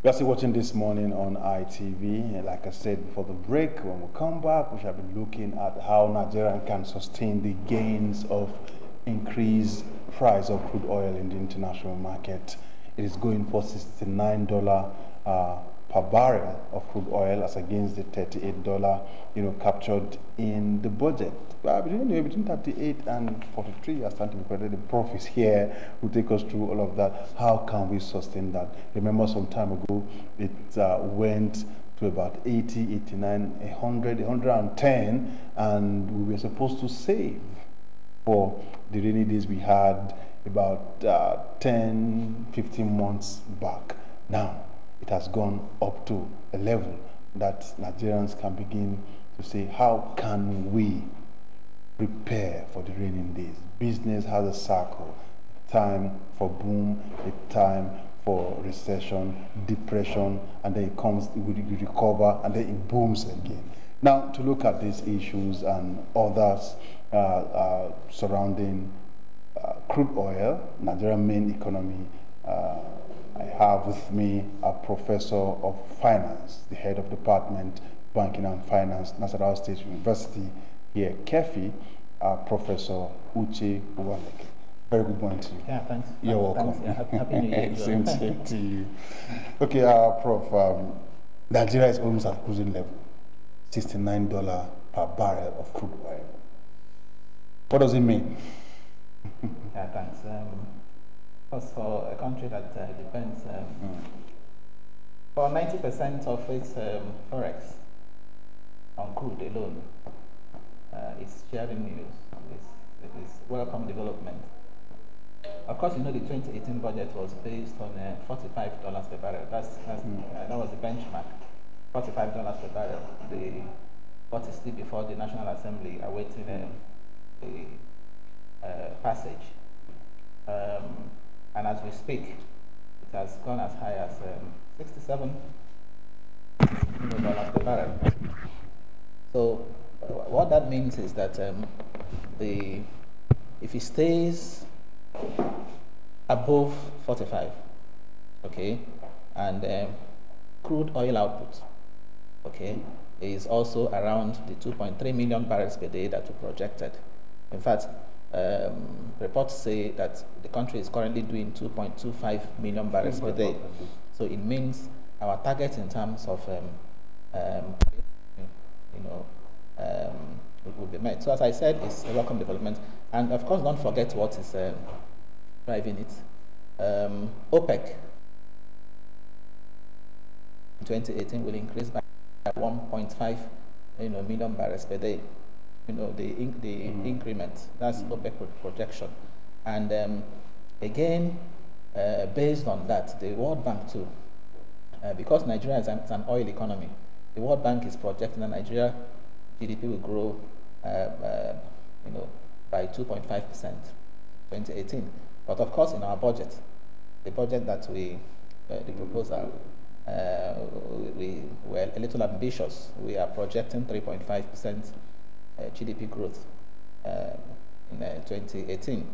We are still watching this morning on ITV. And like I said before the break, when we come back, we shall be looking at how Nigeria can sustain the gains of increased price of crude oil in the international market. It is going for $69 per barrel of crude oil as against the $38, captured in the budget. Between 38 and 43, as starting to be credited. The prof is here, will take us through all of that. How can we sustain that? Remember some time ago, it went to about 80, 89, 100, 110, and we were supposed to save for the rainy days we had about 10, 15 months back. Now, it has gone up to a level that Nigerians can begin to say, how can we prepare for the raining days? Business has a cycle, a time for boom, a time for recession, depression, and then it comes, we recover, and then it booms again. Now, to look at these issues and others surrounding crude oil, Nigeria's main economy, I have with me a professor of finance, the head of department, banking and finance, Nasarawa State University here, KEFI, Professor Uche Uwaleke. Very good morning to you. Yeah, thanks. You're welcome. Thanks. Yeah, happy New Year. Same to you. Okay, Prof, Nigeria is almost at cruising level, $69 per barrel of crude oil. What does it mean? Yeah, thanks. First, for a country that depends for 90% of its forex on crude alone, it's sharing news. It's welcome development. Of course, the 2018 budget was based on $45 per barrel. That was the benchmark. $45 per barrel. What is still before the National Assembly awaiting the passage. And as we speak, it has gone as high as $67 per barrel. So what that means is that if it stays above 45, okay, and crude oil output, okay, is also around the 2.3 million barrels per day that we projected. In fact, reports say that the country is currently doing 2.25 million barrels per day. So it means our target in terms of will be met. So as I said, it's a welcome development. And of course, don't forget what is driving it. OPEC in 2018 will increase by 1.5 million barrels per day. The increment, that's OPEC projection. And again, based on that, the World Bank too, because Nigeria is an oil economy, the World Bank is projecting that Nigeria GDP will grow by 2.5% in 2018. But of course, in our budget, the budget that the proposal, we were a little ambitious. We are projecting 3.5% GDP growth in 2018.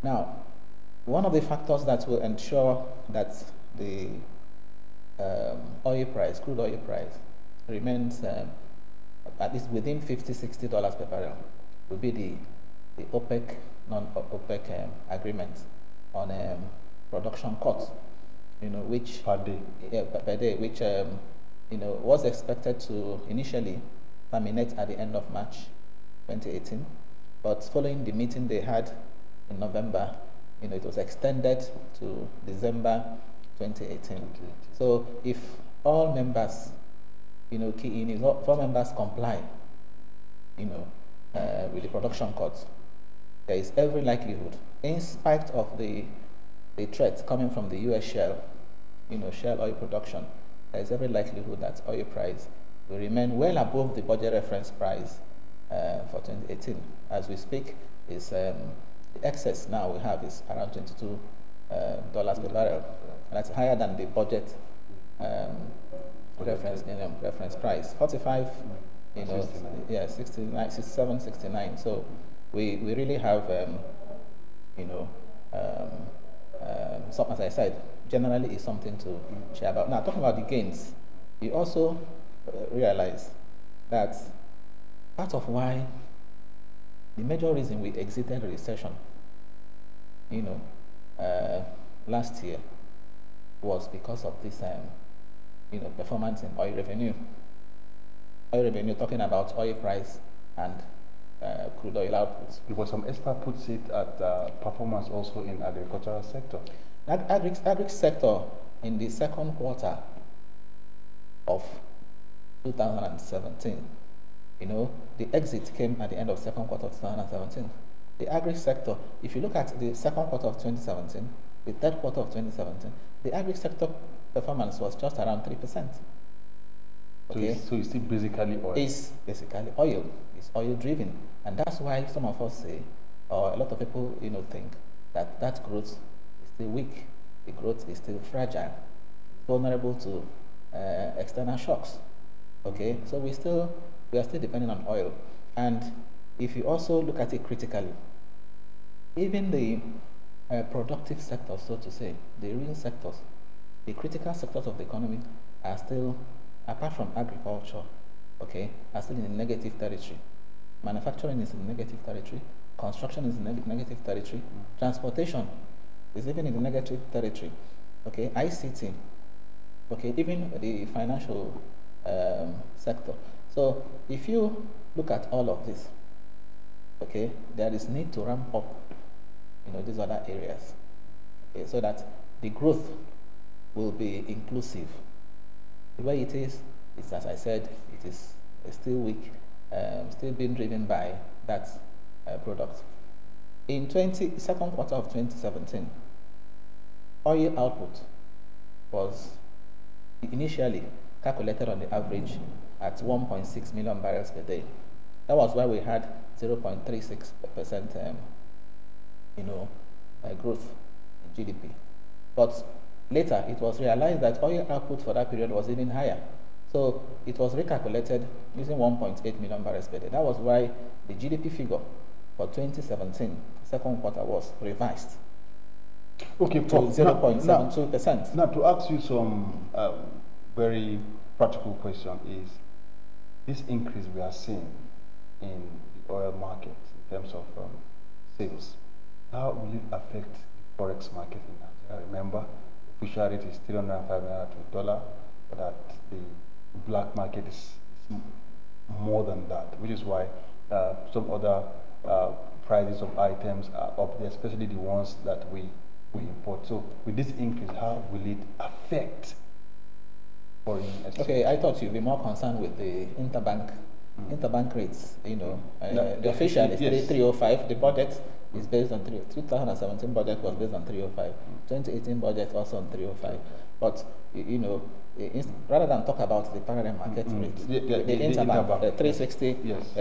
Now, one of the factors that will ensure that the crude oil price, remains at least within $50–60 per barrel will be the OPEC, non-OPEC agreement on production cuts, which Per day. Per day, which was expected to initially terminate at the end of March 2018, but following the meeting they had in November, it was extended to December 2018. So if all members, if all members comply, with the production cuts, there is every likelihood, in spite of the threat coming from the U.S. shale, shale oil production, there is every likelihood that oil price will remain well above the budget reference price for 2018. As we speak, is the excess now we have is around $22 per barrel. And that's higher than the budget reference price. 45, 69, 67, 69. So we really have as I said, generally is something to share about. Now, talking about the gains, you also realize that part of why the major reason we exited the recession, last year was because of this, performance in oil revenue. Oil revenue, talking about oil price and crude oil output. Because some expert puts it at performance also in agricultural sector. Agri sector in the second quarter of 2017, the exit came at the end of second quarter of 2017. The agri sector, if you look at the second quarter of 2017, the third quarter of 2017, the agri sector performance was just around 3%. Okay. So it's still basically oil. It's basically oil. It's oil driven. And that's why some of us say, or a lot of people, think that growth is still weak. The growth is still fragile, vulnerable to external shocks. Okay, so we are still depending on oil. And if you also look at it critically, even the productive sectors, so to say, the real sectors, the critical sectors of the economy are still, apart from agriculture, okay, are still in negative territory. Manufacturing is in negative territory. Construction is in negative territory. Transportation is even in the negative territory. Okay, ICT. Okay, even the financial sector. So if you look at all of this, okay, there is need to ramp up, these other areas, okay, so that the growth will be inclusive. The way it is, as I said, it is still weak, still being driven by that product. In second quarter of 2017, oil output was initially calculated on the average at 1.6 million barrels per day. That was why we had 0.36% growth in GDP. But later it was realized that oil output for that period was even higher. So it was recalculated using 1.8 million barrels per day. That was why the GDP figure for 2017, second quarter, was revised. Okay, to 0.72%. Now, to ask you some very practical question is, this increase we are seeing in the oil market in terms of sales, how will it affect the forex market in Nigeria? Remember, official rate is 305 naira to $1, but that the black market is more than that, which is why some other prices of items are up there, especially the ones that we import. So with this increase, how will it affect foreign exchange? Okay, I thought you'd be more concerned with the interbank rates. The official is 305. The budget is based on 2017 budget was based on 305. 2018 budget also on 305. But rather than talk about the parallel market rate, the interbank 360, yes,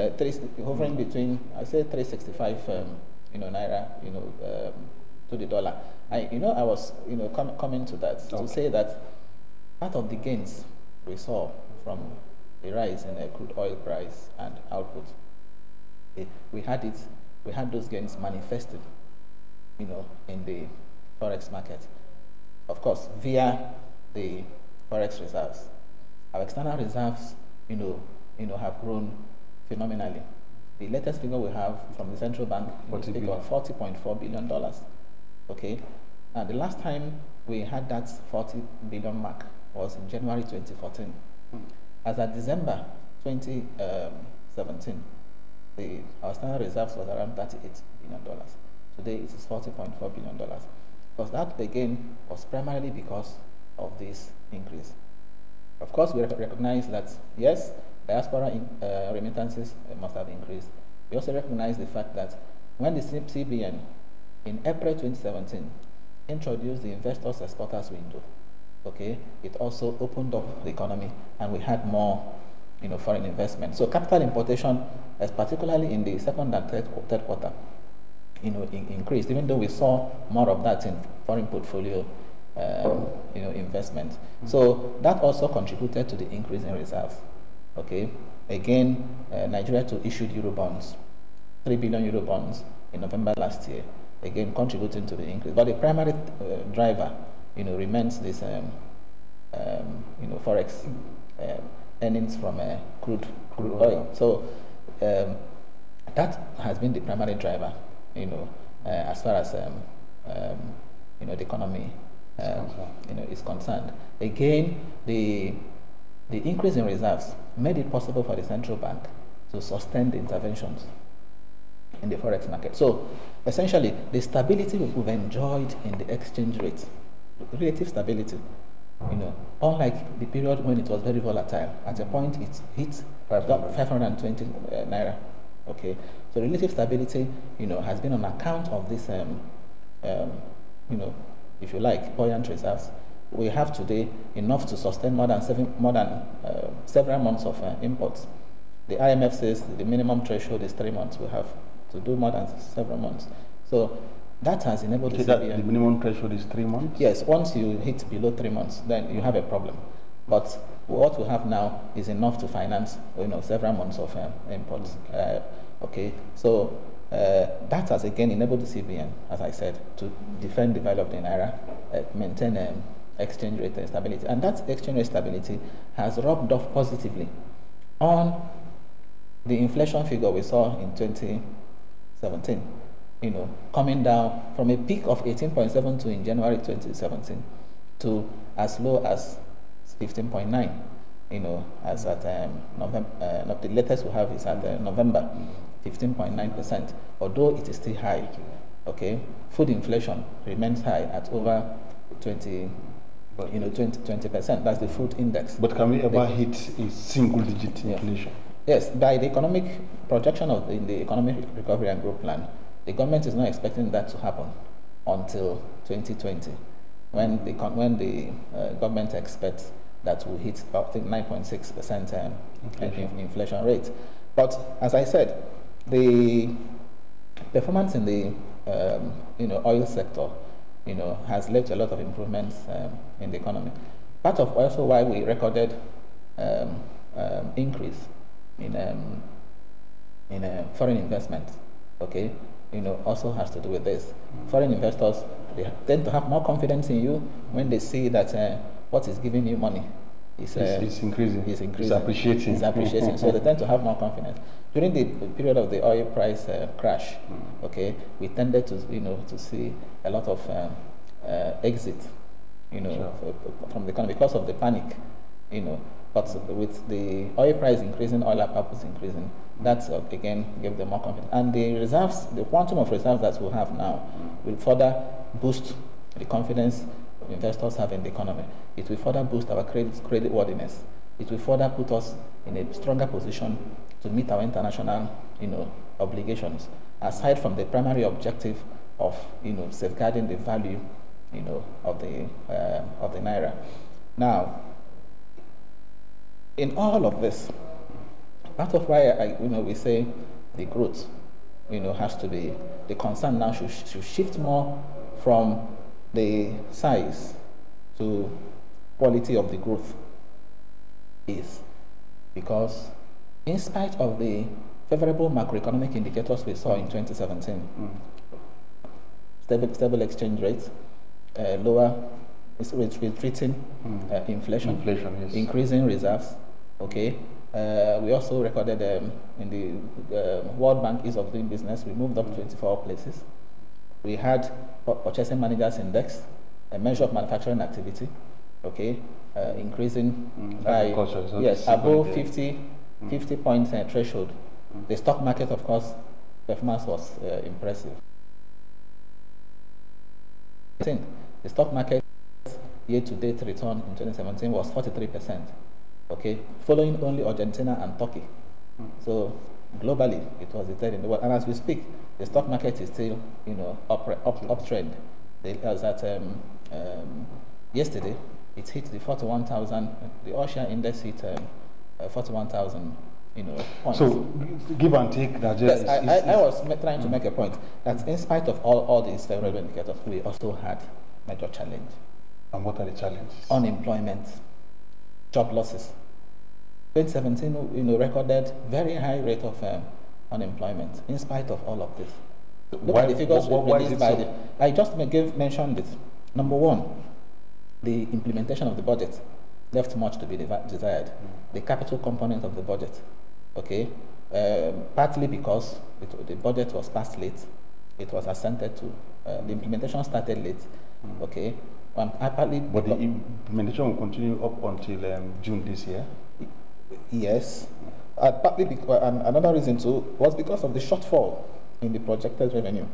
hovering between, I say 365, naira, to the dollar. I was coming to that to say that part of the gains we saw from the rise in the crude oil price and output, we had those gains manifested, in the forex market. Of course, via the forex reserves. Our external reserves, have grown phenomenally. The latest figure we have from the central bank is $40.4 billion. Okay, and the last time we had that 40 billion mark was in January 2014. As of December 2017, our external reserves was around $38 billion. Today it is $40.4 billion. Because that again was primarily because of this increase. Of course, we recognize that yes, diaspora remittances must have increased. We also recognize the fact that when the CBN in April 2017 introduced the investors exporters window, okay, it also opened up the economy and we had more foreign investment. So capital importation, particularly in the second and third quarter, increased, even though we saw more of that in foreign portfolio investment. So that also contributed to the increase in reserves. Okay, again, Nigeria too issued Eurobonds, 3 billion Eurobonds in November last year. again contributing to the increase. But the primary driver, remains this, forex earnings from crude oil. So that has been the primary driver, as far as the economy is concerned. Again, the increase in reserves made it possible for the central bank to sustain the interventions in the forex market. So essentially, the stability we've enjoyed in the exchange rate, relative stability, unlike the period when it was very volatile, at a point it hit 520 naira. Okay, so relative stability, has been on account of this, if you like, buoyant reserves. We have today enough to sustain more than several months of imports. The IMF says the minimum threshold is 3 months. We have to do more than several months. So that has enabled the CBN. The minimum threshold is 3 months? Yes, once you hit below 3 months, then you have a problem. But what we have now is enough to finance, several months of imports. Okay, so that has again enabled the CBN, as I said, to defend the value of the naira, maintain exchange rate stability, and that exchange rate stability has rubbed off positively on the inflation figure we saw in 2017. Coming down from a peak of 18.72 in January 2017 to as low as 15.9. As at November, the latest we have is at November, 15.9%. Although it is still high, okay. Food inflation remains high at over 20%. That's the food index. But can we ever hit a single-digit inflation? Yes, by the economic projection in the Economic Recovery and Growth Plan, the government is not expecting that to happen until 2020, when the government expects that will hit about 9.6% inflation rate. But as I said, the performance in the oil sector, has led to a lot of improvements in the economy. Part of also why we recorded increase in foreign investment, okay, also has to do with this. Foreign investors, they tend to have more confidence in you when they see that what is giving you money is increasing. It's appreciating. It's appreciating. So they tend to have more confidence. During the period of the oil price crash, okay, we tended to to see a lot of exit, from the economy because of the panic, But with the oil price increasing, oil output increasing, that again gave them more confidence. And the reserves, the quantum of reserves that we have now, will further boost the confidence investors have in the economy. It will further boost our credit worthiness. It will further put us in a stronger position to meet our international, obligations. Aside from the primary objective of, safeguarding the value, of the naira. Now, in all of this, part of why we say the growth, has to be, the concern now should shift more from the size to quality of the growth, is because in spite of the favorable macroeconomic indicators we saw in 2017, stable exchange rates, lower retreating inflation, yes. Increasing reserves, okay. We also recorded in the World Bank Ease of Doing Business, we moved up 24 places. We had Purchasing Managers Index, a measure of manufacturing activity, okay, increasing by above 50 points threshold. The stock market, of course, performance was impressive. The stock market year-to-date return in 2017 was 43%, okay, following only Argentina and Turkey. So globally, it was the third in the world. And as we speak, the stock market is still, uptrend. Yesterday, it hit the 41,000. The Asia index hit 41,000. Points. So, give and take that. Yes, I was trying to make a point that in spite of all these favorable indicators, we also had major challenge. And what are the challenges? Unemployment, job losses. 2017, recorded very high rate of unemployment in spite of all of this. Look at the figures released by the. I just mentioned it. Number one, the implementation of the budget left much to be desired. The capital component of the budget, okay, partly because the budget was passed late, it was assented to, the implementation started late, okay. Partly but the implementation will continue up until June this year? Yes. Partly because, another reason too was because of the shortfall in the projected revenue,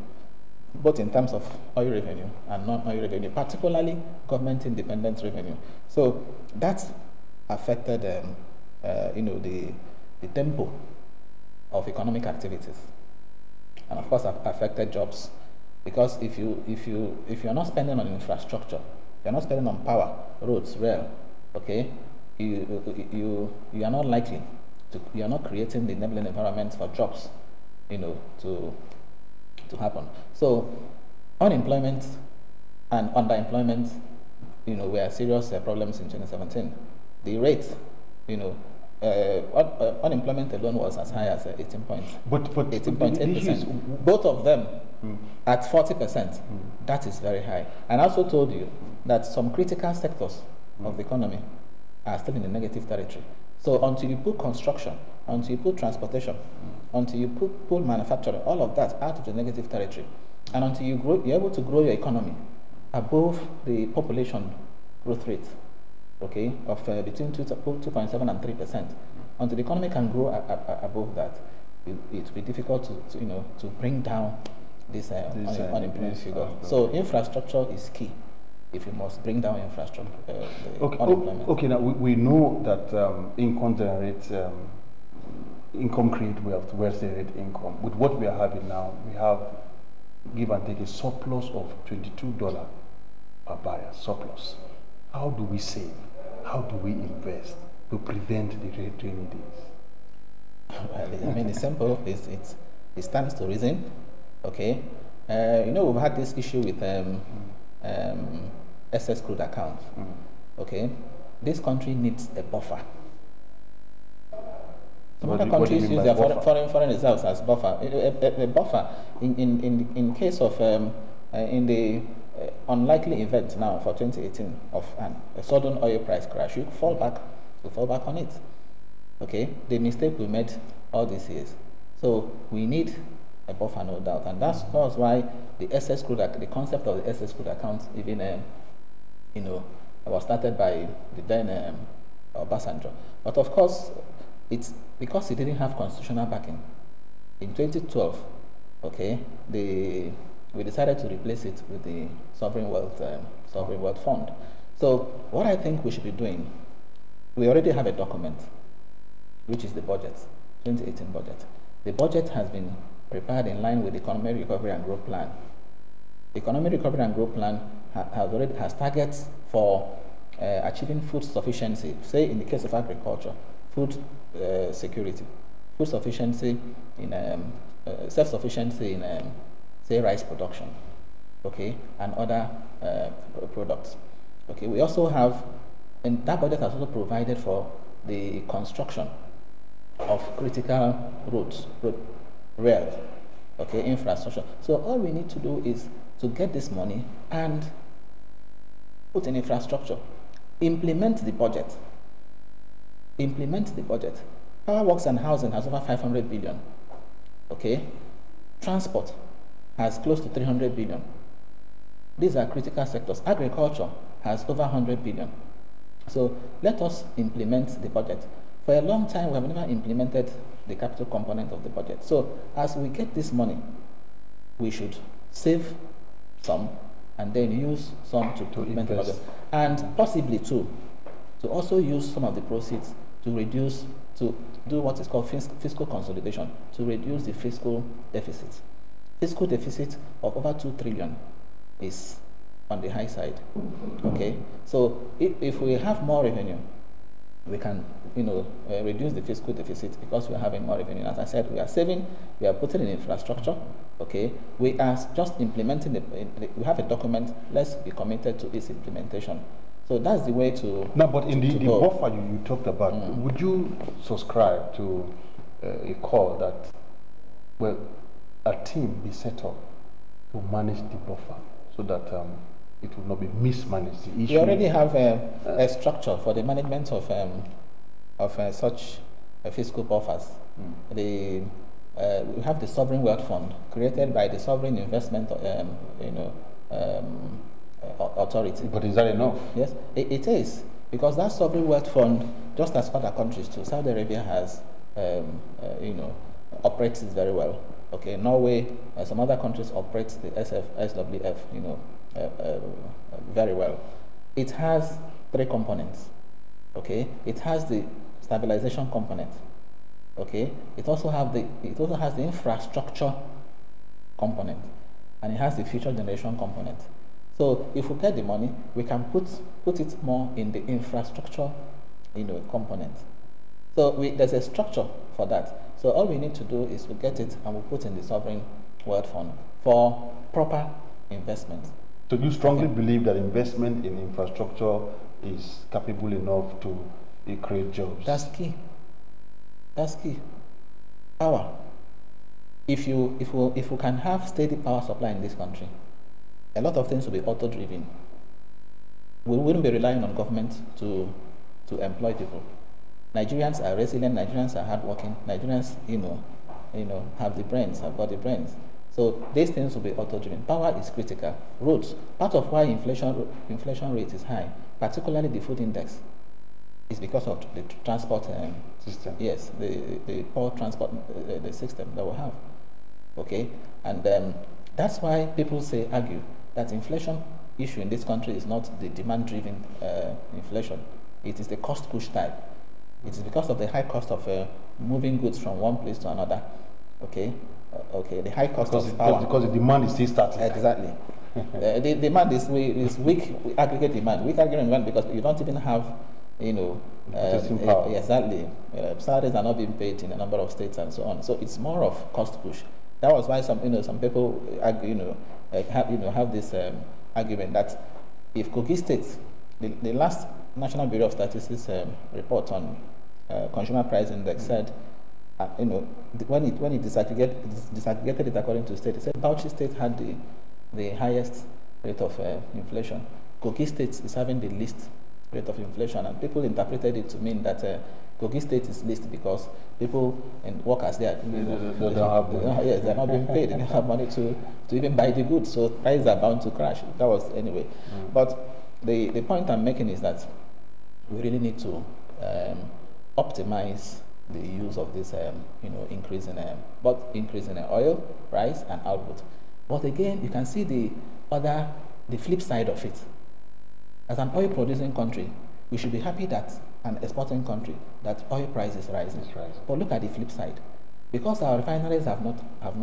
both in terms of oil revenue and non-oil revenue, particularly government-independent revenue. So that affected, the tempo of economic activities, and of course affected jobs. Because if you're not spending on infrastructure, you're not spending on power, roads, rail, okay, you are not likely to, you are not creating the enabling environment for jobs, to happen. So unemployment and underemployment, were serious problems in 2017. The rate, unemployment alone was as high as 18 points. But 18.8%. Both of them at 40%. That is very high. And I also told you that some critical sectors of the economy are still in the negative territory. So until you put construction, until you put transportation, until you pull manufacturing, all of that out of the negative territory, and until you're able to grow your economy above the population growth rate, okay, of between 2.7 and 3%, until the economy can grow above that, it will be difficult to bring down this unemployment figure. So infrastructure is key. If you must bring down infrastructure, unemployment. Okay, now we know that income generates income create wealth, wealth generate income. With what we are having now, we have, give and take, a surplus of $22 per barrel, surplus. How do we save? How do we invest to prevent the rainy days? Well, I mean, it's simple. It stands to reason. Okay, we've had this issue with excess crude accounts. Okay, this country needs a buffer. Some other countries use their foreign reserves as buffer. A buffer in case of in the unlikely event now for 2018 of a sudden oil price crash, you fall back on it. Okay, the mistake we made all these years. So we need a buffer, no doubt, and that's why the excess crude, the concept of the excess crude account, even was started by the then Obasanjo. But of course, it's because it didn't have constitutional backing. In 2012, okay, we decided to replace it with the sovereign wealth fund. So what I think we should be doing, we already have a document, which is the budget, 2018 budget. The budget has been prepared in line with the Economic Recovery and Growth Plan. The Economic Recovery and Growth Plan has targets for achieving food sufficiency, say in the case of agriculture, food security, food sufficiency in self-sufficiency in say rice production, okay, and other products. Okay, we also have, and that budget has also provided for the construction of critical roads, rail, okay, infrastructure. So all we need to do is to get this money and put in infrastructure, implement the budget. Implement the budget. Power, works and housing has over 500 billion. Okay, transport has close to 300 billion. These are critical sectors. Agriculture has over 100 billion. So let us implement the budget. For a long time, we have never implemented the capital component of the budget. So as we get this money, we should save some and then use some to implement the budget. And possibly to also use some of the proceeds to reduce, to do what is called fiscal consolidation, to reduce the fiscal deficit. Fiscal deficit of over 2 trillion is on the high side. Okay, so if we have more revenue, we can, reduce the fiscal deficit because we are having more revenue. As I said, we are saving, we are putting in infrastructure. Okay, we are just implementing we have a document. Let's be committed to its implementation. So that's the way to. Now, but in the buffer you talked about, would you subscribe to a call that, well, a team be set up to manage the buffer so that it will not be mismanaged? The issue We already have a structure for the management of such fiscal buffers. We have the sovereign wealth fund created by the sovereign investment, authority. But is that enough? Yes, it is, because that sovereign wealth fund, just as other countries too, Saudi Arabia has, operates it very well. Okay, Norway, some other countries operate the SWF, very well. It has three components. Okay, it has the stabilization component. Okay, it also has the infrastructure component, and it has the future generation component. So if we get the money, we can put it more in the infrastructure, component. So there's a structure for that. So all we need to do is we get it and we put in the sovereign wealth fund for proper investment. So you strongly believe that investment in infrastructure is capable enough to create jobs? That's key. That's key. Power. If we can have steady power supply in this country, a lot of things will be auto-driven. We wouldn't be relying on government to employ people. Nigerians are resilient. Nigerians are hardworking. Nigerians, have the brains. Have got the brains. So these things will be auto-driven. Power is critical. Roads. Part of why inflation rate is high, particularly the food index, is because of the transport system. Yes, the poor transport the system that we have. Okay, and that's why people argue that inflation issue in this country is not the demand-driven inflation. It is the cost-push type. It is because of the high cost of moving goods from one place to another. Okay, the high cost of power. Because the demand is still static. Exactly. The demand is weak. Aggregate demand. Weak aggregate demand because you don't even have, power. Exactly. Salaries are not being paid in a number of states and so on. So it's more of cost push. That was why some people argue, have this argument that if Kogi State, the last National Bureau of Statistics report on consumer price index said, when it disaggregated it according to state, it said Bauchi State had the highest rate of inflation. Kogi State is having the least rate of inflation, and people interpreted it to mean that Kogi State is least because people and workers there, they don't have money. Yes, they're not being paid. They don't have money to even buy the goods, so prices are bound to crash. That was anyway. But the point I'm making is that we really need to optimize the use of this, increase in oil price and output. But again, you can see the flip side of it. As an oil-producing country, we should be happy that an exporting country that oil price is rising. But look at the flip side. Because our refineries have not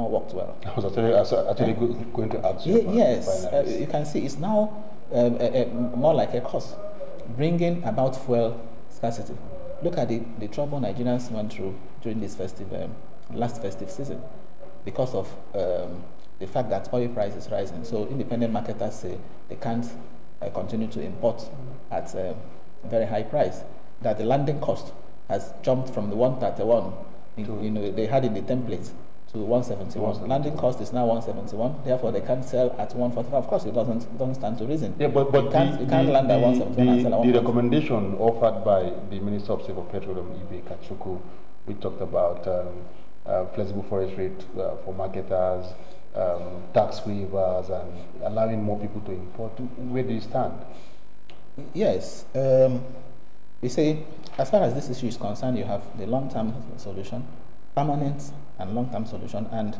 worked well. I was actually going to ask you. Yes, you can see it's now more like a cost, bringing about fuel scarcity. Look at the trouble Nigerians went through during this last festive season, because of the fact that oil price is rising. So independent marketers say they can't continue to import at a very high price. That the landing cost has jumped from the 131 they had in the template to 171. Landing cost is now 171. Therefore, they can't sell at 145. Of course, it doesn't stand to reason. Yeah, but you can't land at 171 and sell at 145. The recommendation offered by the Minister of State for Petroleum, Ibe Kachuku, we talked about flexible forest rate for marketers, tax waivers, and allowing more people to import. Where do you stand? Yes. You see, as far as this issue is concerned, you have the long-term solution, permanent and long-term solution, and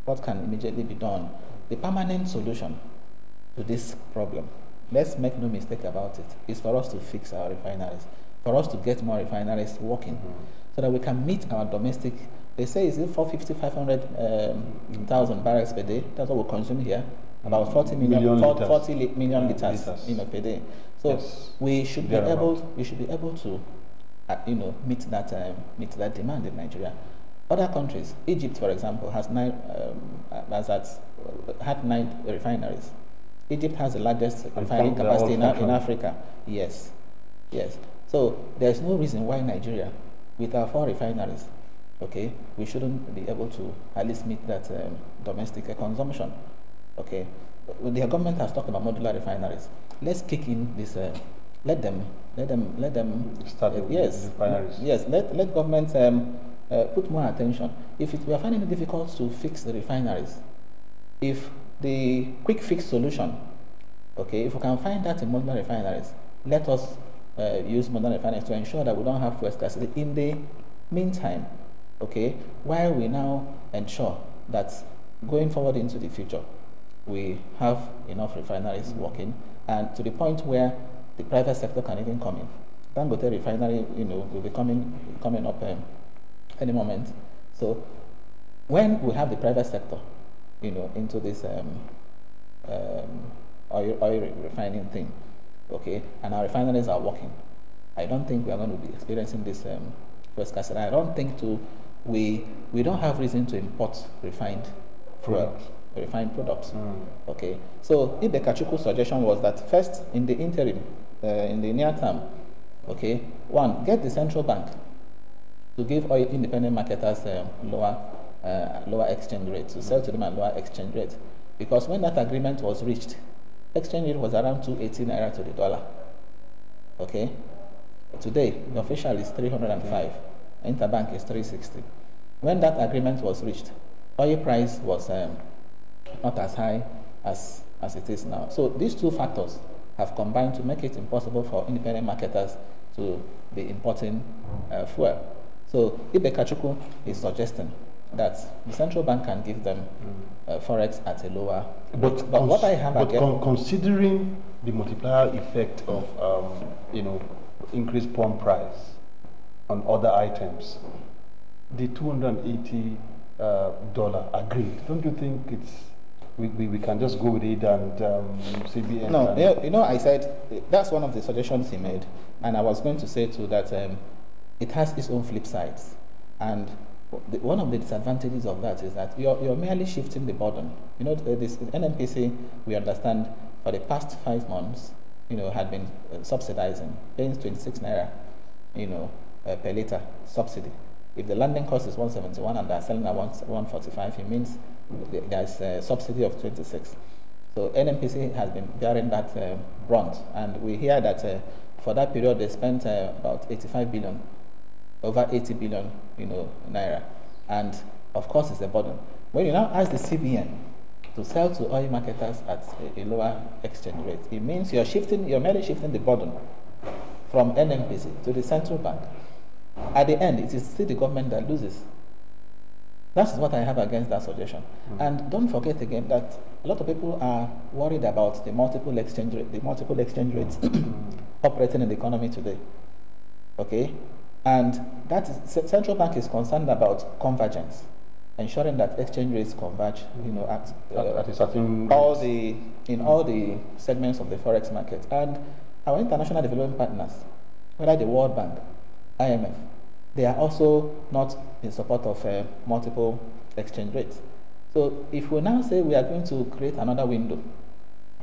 what can immediately be done. The permanent solution to this problem, let's make no mistake about it, is for us to fix our refineries, for us to get more refineries working, so that we can meet our domestic. They say is it 450, 500,000 barrels per day. That's what we consume here. About 40 million liters, per day. So yes, we should be able to, meet that demand in Nigeria. Other countries, Egypt, for example, had 9 refineries. Egypt has the largest refining capacity in Africa. Yes. So there's no reason why Nigeria, with our 4 refineries, we shouldn't be able to at least meet that domestic consumption. Okay, the government has talked about modular refineries. Let's kick in this. Let them start yes, refineries. Yes. Let government put more attention. If we are finding it difficult to fix the refineries, if the quick fix solution, okay, if we can find that in modular refineries, let us use modular refineries to ensure that we don't have fuel scarcity. In the meantime, okay, while we now ensure that going forward into the future, we have enough refineries working, and to the point where the private sector can even come in. Dangote refinery, will be coming up any moment. So when we have the private sector, into this oil refining thing, okay, and our refineries are working, I don't think we are going to be experiencing this fuel scarcity. I don't think we don't have reason to import refined products. Okay, so if the Kachuku suggestion was that first, in the interim, in the near term, okay, one, get the central bank to give oil independent marketers lower exchange rate, to sell to them at lower exchange rate, because when that agreement was reached, exchange rate was around 280 naira to the dollar. Okay, today the official is 305, interbank is 360. When that agreement was reached, oil price was not as high as it is now. So these two factors have combined to make it impossible for independent marketers to be importing fuel. So Ibe Kachuku is suggesting that the central bank can give them forex at a lower rate. But what I have again, considering the multiplier effect of increased pump price on other items, the $280 agreed. Don't you think it's we can just go with it and CBN? No, I said that's one of the suggestions he made, and I was going to say too that it has its own flip sides, and one of the disadvantages of that is that you're merely shifting the burden. This NNPC, we understand, for the past 5 months, had been subsidizing, paying 26 naira, per liter subsidy. If the landing cost is 171 and they're selling at 145, it means there's a subsidy of 26. So NNPC has been bearing that brunt, and we hear that for that period they spent about 85 billion, over 80 billion, naira, and of course it's a burden. When you now ask the CBN to sell to oil marketers at a lower exchange rate, it means you're merely shifting the burden from NNPC to the central bank. At the end, it is still the government that loses. That's what I have against that suggestion. And don't forget again that a lot of people are worried about the multiple exchange rates operating in the economy today. Okay, and that is, central bank is concerned about convergence, ensuring that exchange rates converge. At a certain in all the segments of the forex market, and our international development partners, whether the World Bank, IMF, they are also not in support of multiple exchange rates. So if we now say we are going to create another window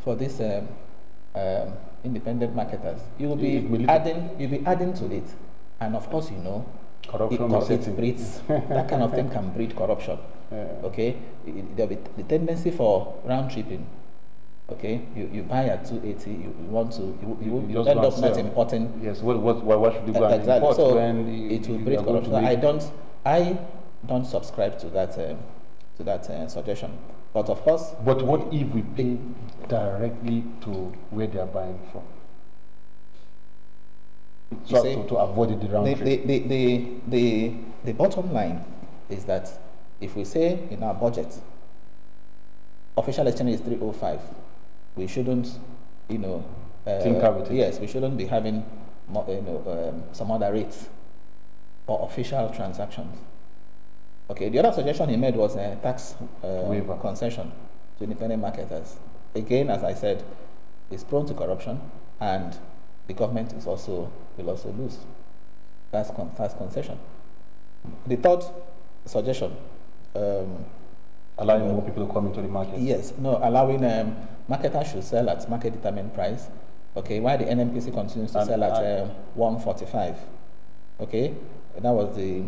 for these independent marketers, you'll be adding to it, and of course corruption it breeds that kind of thing can breed corruption. Okay, there'll be the tendency for round tripping. Okay, you buy at 280, you end up not importing. Yes, why should you go and import so when it will breed corruption? I don't subscribe to that suggestion. But of course. But what if we pay directly to where they are buying from? So to avoid the round trip. The bottom line is that if we say in our budget, official exchange is 305. We shouldn't, tinker with it. Yes, we shouldn't be having, some other rates for official transactions. Okay, the other suggestion he made was a tax waiver concession to independent marketers. Again, as I said, it's prone to corruption, and the government will also lose. That's concession. The third suggestion. Allowing more people to come into the market. Yes, allowing marketers should sell at market determined price. Okay, while the NNPC continues to sell at 145. Okay, that was the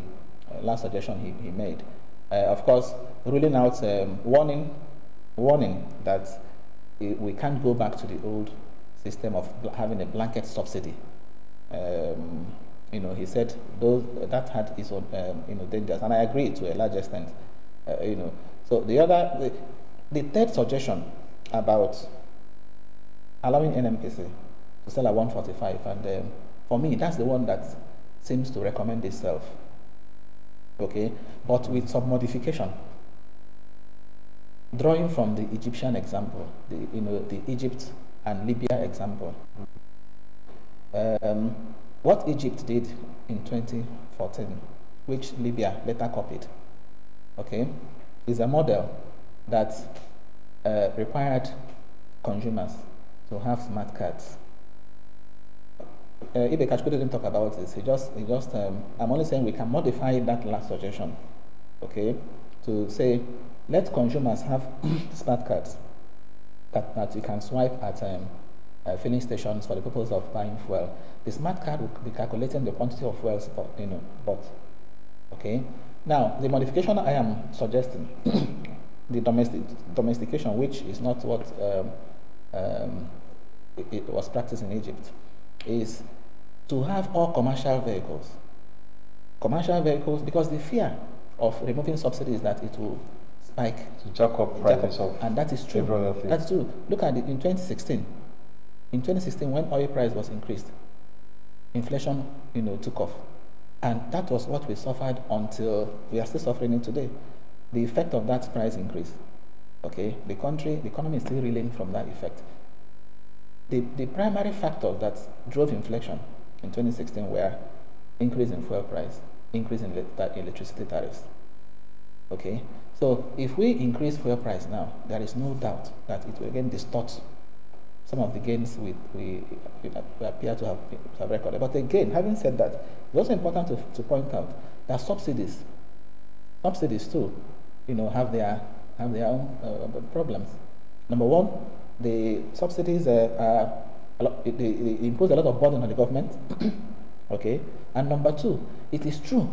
last suggestion he made. Of course, ruling out warning warning that we can't go back to the old system of having a blanket subsidy. He said that had its own dangers, and I agree to a large extent. So the third suggestion about allowing NNPC to sell at 145, and for me, that's the one that seems to recommend itself. Okay, but with some modification. Drawing from the Egyptian example, the Egypt and Libya example. What Egypt did in 2014, which Libya later copied, okay, is a model that required consumers to have smart cards. Ibe Kachko didn't talk about this. I'm only saying we can modify that last suggestion, okay, to say let consumers have smart cards that you can swipe at filling stations for the purpose of buying fuel. The smart card will be calculating the quantity of fuel bought. Okay. Now the modification I am suggesting, the domestication, which is not what it was practiced in Egypt, is to have all commercial vehicles, because the fear of removing subsidies is that it will spike, to jack up prices of, and that is true. That's true. Look at it in 2016. In 2016, when oil price was increased, inflation, took off, and that was what we suffered until we are still suffering it today. The effect of that price increase. Okay, the economy is still reeling from that effect. The primary factors that drove inflation in 2016 were increase in fuel price, increase in electricity tariffs. Okay, so if we increase fuel price now, there is no doubt that it will again distort some of the gains we appear to have recorded. But again, having said that, it's also important to point out that subsidies too, have their own problems. Number one, the subsidies they impose a lot of burden on the government. Okay, and number two, it is true.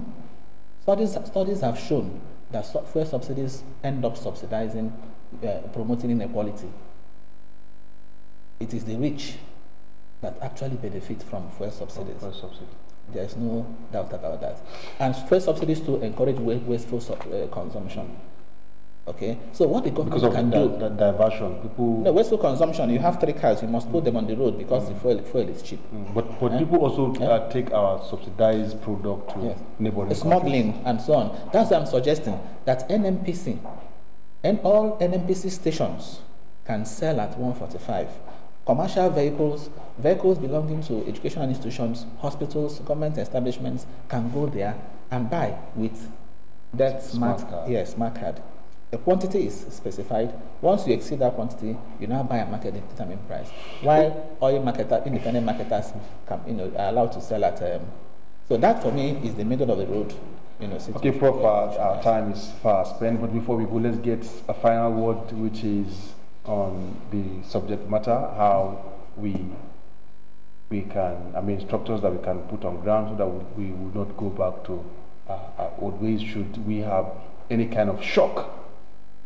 Studies have shown that fuel subsidies end up subsidizing, promoting inequality. It is the rich that actually benefit from fuel subsidies. There is no doubt about that. And fuel subsidies to encourage wasteful consumption. Okay, so what the government can do? Because of the diversion, no, wasteful consumption. You have 3 cars, you must put them on the road because the fuel is cheap. But people also take our subsidized product to neighboring smuggling countries and so on. That's what I'm suggesting, that NNPC and all NNPC stations can sell at 145. Commercial vehicles belonging to educational institutions, hospitals, government establishments can go there and buy with that smart card. The quantity is specified. Once you exceed that quantity, you now buy a market determined price. While independent marketers are allowed to sell at. So that for me is the middle of the road. Okay, Prof. Our time is fast spent, but before we go, let's get a final word, which is on the subject matter, how we can, structures that we can put on ground so that we will not go back to old ways should we have any kind of shock,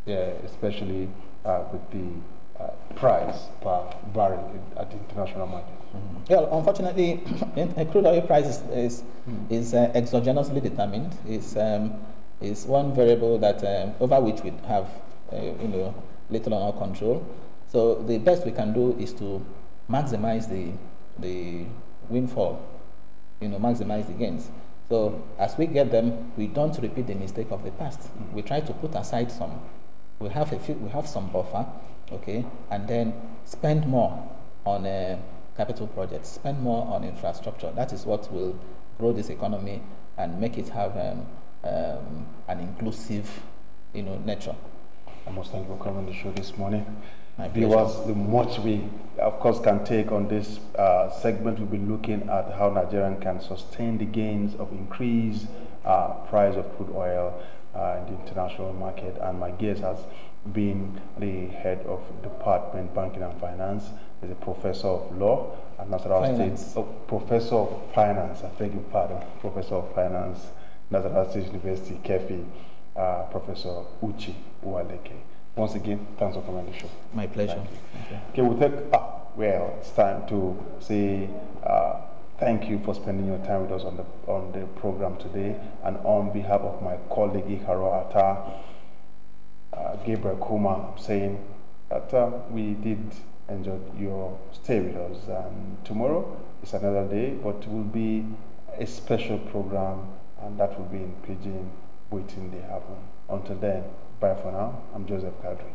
especially with the price per barrel at the international market. Well, unfortunately, crude oil price is exogenously determined. Is one variable that over which we have little or no control. So the best we can do is to maximize the windfall, maximize the gains. So as we get them, we don't repeat the mistake of the past. We try to put aside some. We have some buffer, okay, and then spend more on capital projects, spend more on infrastructure. That is what will grow this economy and make it have an inclusive, nature. I must thank you for coming on the show this morning. My Viewers, the much we, of course, can take on this segment, we'll be looking at how Nigerian can sustain the gains of increased price of crude oil in the international market. And my guest has been the head of Department Banking and Finance. He's a professor of law at Nasarawa State. Professor of Finance, I beg your pardon. Professor of Finance, Nasarawa State University, Kefi. Professor Uche Uwaleke. Once again, thanks for coming on the show. My pleasure. Thank you. Okay, we'll take, well, it's time to say thank you for spending your time with us on the program today. And on behalf of my colleague Ikaro Ata, Gabriel Kuma, I'm saying that we did enjoy your stay with us. And tomorrow is another day, but it will be a special program, and that will be in Pidgin, waiting to happen. Until then, bye for now. I'm Joseph Kadri.